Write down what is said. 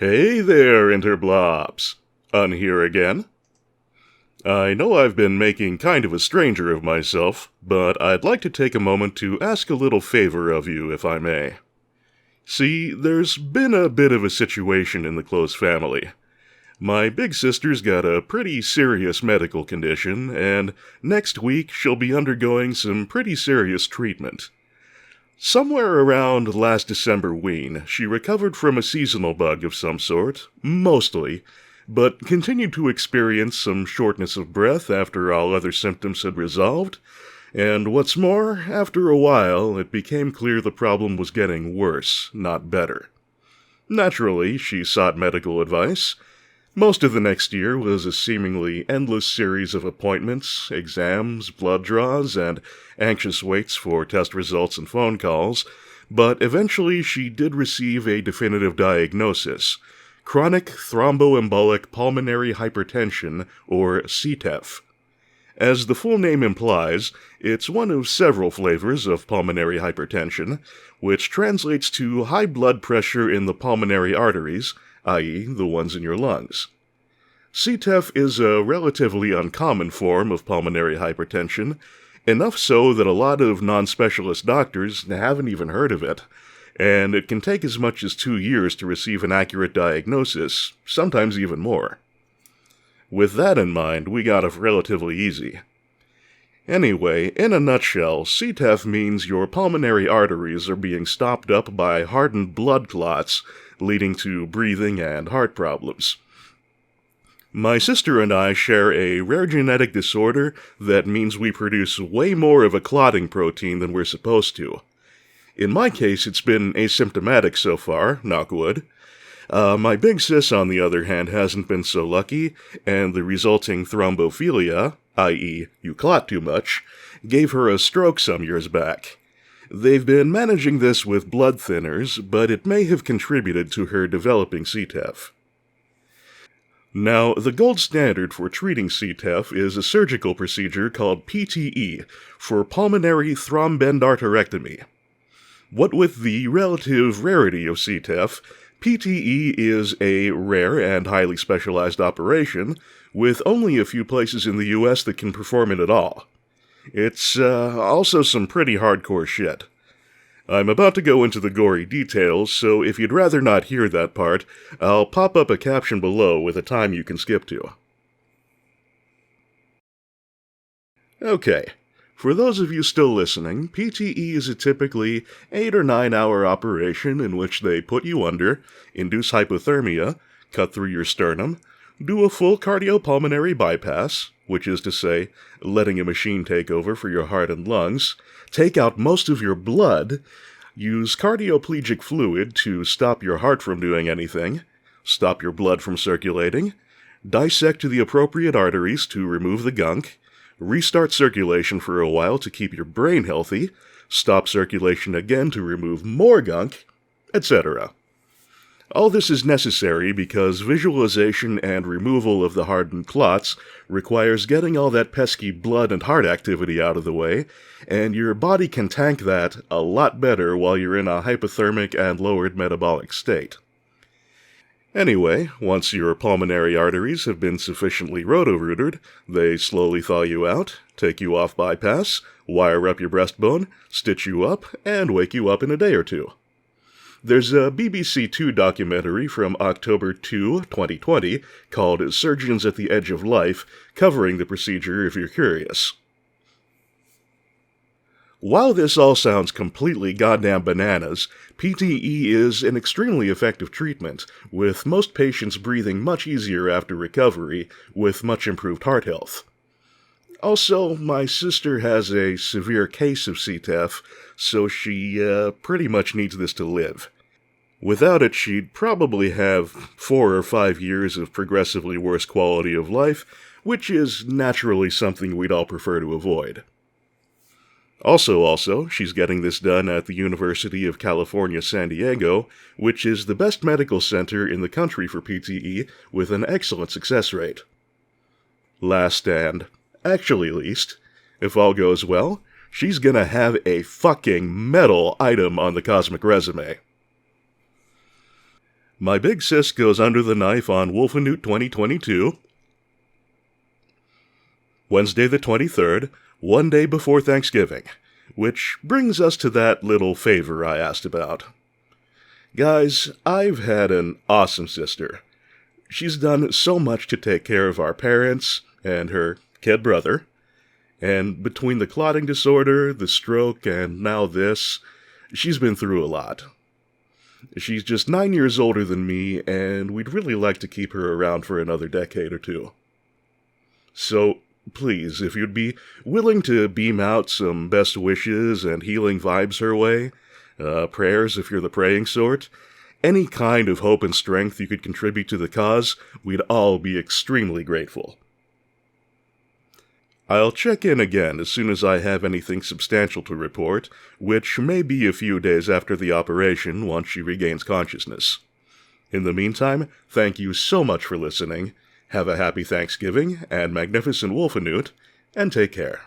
Hey there, Interblobs! Here again. I know I've been making kind of a stranger of myself, but I'd like to take a moment to ask a little favor of you, if I may. See, there's been a bit of a situation in the close family. My big sister's got a pretty serious medical condition, and next week she'll be undergoing some pretty serious treatment. Somewhere around last December-ween, she recovered from a seasonal bug of some sort, mostly, but continued to experience some shortness of breath after all other symptoms had resolved, and what's more, after a while, it became clear the problem was getting worse, not better. Naturally, she sought medical advice. Most of the next year was a seemingly endless series of appointments, exams, blood draws, and anxious waits for test results and phone calls, but eventually she did receive a definitive diagnosis: chronic thromboembolic pulmonary hypertension, or CTEPH. As the full name implies, it's one of several flavors of pulmonary hypertension, which translates to high blood pressure in the pulmonary arteries, i.e., the ones in your lungs. CTEPH is a relatively uncommon form of pulmonary hypertension, enough so that a lot of non-specialist doctors haven't even heard of it, and it can take as much as 2 years to receive an accurate diagnosis, sometimes even more. With that in mind, we got it relatively easy. Anyway, in a nutshell, CTEPH means your pulmonary arteries are being stopped up by hardened blood clots, leading to breathing and heart problems. My sister and I share a rare genetic disorder that means we produce way more of a clotting protein than we're supposed to. In my case, it's been asymptomatic so far, knock wood. My big sis, on the other hand, hasn't been so lucky, and the resulting thrombophilia, i.e., you clot too much, gave her a stroke some years back. They've been managing this with blood thinners, but it may have contributed to her developing CTEPH. Now, the gold standard for treating CTEPH is a surgical procedure called PTE, for pulmonary thrombendarterectomy. What with the relative rarity of CTEPH, PTE is a rare and highly specialized operation, with only a few places in the US that can perform it at all. It's also some pretty hardcore shit. I'm about to go into the gory details, so if you'd rather not hear that part, I'll pop up a caption below with a time you can skip to. Okay, for those of you still listening, PTE is a typically 8 or 9 hour operation in which they put you under, induce hypothermia, cut through your sternum, do a full cardiopulmonary bypass, which is to say, letting a machine take over for your heart and lungs, take out most of your blood, use cardioplegic fluid to stop your heart from doing anything, stop your blood from circulating, dissect the appropriate arteries to remove the gunk, restart circulation for a while to keep your brain healthy, stop circulation again to remove more gunk, etc. All this is necessary because visualization and removal of the hardened clots requires getting all that pesky blood and heart activity out of the way, and your body can tank that a lot better while you're in a hypothermic and lowered metabolic state. Anyway, once your pulmonary arteries have been sufficiently roto-rooted, they slowly thaw you out, take you off bypass, wire up your breastbone, stitch you up, and wake you up in a day or two. There's a BBC Two documentary from October 2, 2020, called Surgeons at the Edge of Life, covering the procedure if you're curious. While this all sounds completely goddamn bananas, PTE is an extremely effective treatment, with most patients breathing much easier after recovery, with much improved heart health. Also, my sister has a severe case of CTEPH, so she pretty much needs this to live. Without it, she'd probably have 4 or 5 years of progressively worse quality of life, which is naturally something we'd all prefer to avoid. Also, she's getting this done at the University of California, San Diego, which is the best medical center in the country for PTE, with an excellent success rate. Last and actually least, if all goes well, she's gonna have a fucking medal item on the cosmic resume. My big sis goes under the knife on Wolfenute 2022. Wednesday the 23rd, one day before Thanksgiving, which brings us to that little favor I asked about. Guys, I've had an awesome sister. She's done so much to take care of our parents and her kid brother, and between the clotting disorder, the stroke, and now this, she's been through a lot. She's just 9 years older than me, and we'd really like to keep her around for another decade or two. So, please, if you'd be willing to beam out some best wishes and healing vibes her way, prayers if you're the praying sort, any kind of hope and strength you could contribute to the cause, we'd all be extremely grateful. I'll check in again as soon as I have anything substantial to report, which may be a few days after the operation once she regains consciousness. In the meantime, thank you so much for listening, have a happy Thanksgiving and magnificent Wolfenute, and take care.